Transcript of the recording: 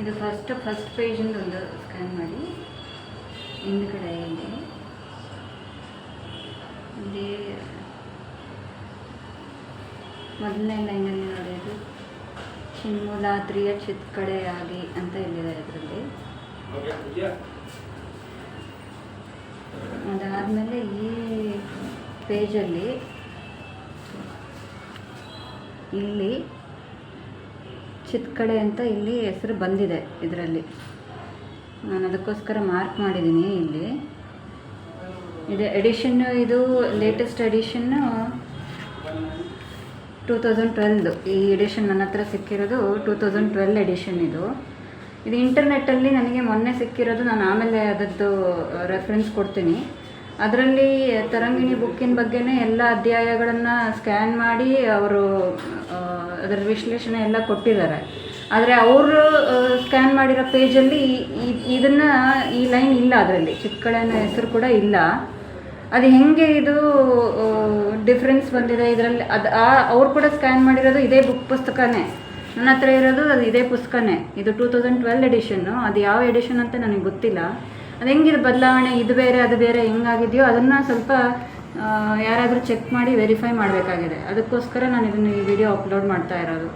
ಇದು ಫಸ್ಟ್ ಪೇಜಿಂದ ಒಂದು ಸ್ಕ್ಯಾನ್ ಮಾಡಿ ಹಿಂದ್ಗಡೆ ಇಲ್ಲಿ ಮೊದಲನೇ ಲೈನಲ್ಲಿ ನೋಡೋದು ಚಿನ್ಮೂಲಾದ್ರಿಯ ಚಿತ್ಕಡೆಯಾಗಿ ಅಂತ ಇಲ್ಲಿದೆ ಇದರಲ್ಲಿ. ಅದಾದಮೇಲೆ ಈ ಪೇಜಲ್ಲಿ ಇಲ್ಲಿ ಚಿತ್ಕಡೆ ಅಂತ ಇಲ್ಲಿ ಹೆಸರು ಬಂದಿದೆ. ಇದರಲ್ಲಿ ನಾನು ಅದಕ್ಕೋಸ್ಕರ ಮಾರ್ಕ್ ಮಾಡಿದ್ದೀನಿ. ಇಲ್ಲಿ ಇದೆ ಎಡಿಷನ್ನು, ಇದು ಲೇಟೆಸ್ಟ್ ಎಡಿಷನ್ನು 2012. ಈ ಎಡಿಷನ್ ನನ್ನ ಹತ್ರ ಸಿಕ್ಕಿರೋದು 2012 ಎಡಿಷನ್. ಇದು ಇಂಟರ್ನೆಟ್ಟಲ್ಲಿ ನನಗೆ ಮೊನ್ನೆ ಸಿಕ್ಕಿರೋದು. ನಾನು ಆಮೇಲೆ ಅದರದ್ದು ರೆಫರೆನ್ಸ್ ಕೊಡ್ತೀನಿ. ಅದರಲ್ಲಿ ತರಂಗಿಣಿ ಬುಕ್ಕಿನ ಬಗ್ಗೆನೇ ಎಲ್ಲ ಅಧ್ಯಾಯಗಳನ್ನು ಸ್ಕ್ಯಾನ್ ಮಾಡಿ ಅವರು ಅದರ ವಿಶ್ಲೇಷಣೆ ಎಲ್ಲ ಕೊಟ್ಟಿದ್ದಾರೆ. ಆದರೆ ಅವರು ಸ್ಕ್ಯಾನ್ ಮಾಡಿರೋ ಪೇಜಲ್ಲಿ ಇದನ್ನು ಈ ಲೈನ್ ಇಲ್ಲ, ಅದರಲ್ಲಿ ಚಿತ್ಕಡೆ ಅನ್ನೋ ಹೆಸರು ಕೂಡ ಇಲ್ಲ. ಅದು ಹೇಗೆ ಇದು ಡಿಫ್ರೆನ್ಸ್ ಬಂದಿದೆ ಇದರಲ್ಲಿ? ಅವ್ರು ಕೂಡ ಸ್ಕ್ಯಾನ್ ಮಾಡಿರೋದು ಇದೇ ಪುಸ್ತಕನೇ. ನನ್ನ ಹತ್ರ ಇರೋದು ಅದು ಇದೇ ಪುಸ್ತಕನೇ. ಇದು 2012 ಎಡಿಷನ್ನು. ಅದು ಯಾವ ಎಡಿಷನ್ ಅಂತ ನನಗೆ ಗೊತ್ತಿಲ್ಲ. ಅದು ಹೆಂಗಿದೆ ಬದಲಾವಣೆ, ಇದು ಬೇರೆ ಅದು ಬೇರೆ ಹೆಂಗಾಗಿದೆಯೋ ಅದನ್ನು ಸ್ವಲ್ಪ ಯಾರಾದರೂ ಚೆಕ್ ಮಾಡಿ ವೆರಿಫೈ ಮಾಡಬೇಕಾಗಿದೆ. ಅದಕ್ಕೋಸ್ಕರ ನಾನು ಈ ವಿಡಿಯೋ ಅಪ್ಲೋಡ್ ಮಾಡ್ತಾ ಇರೋದು.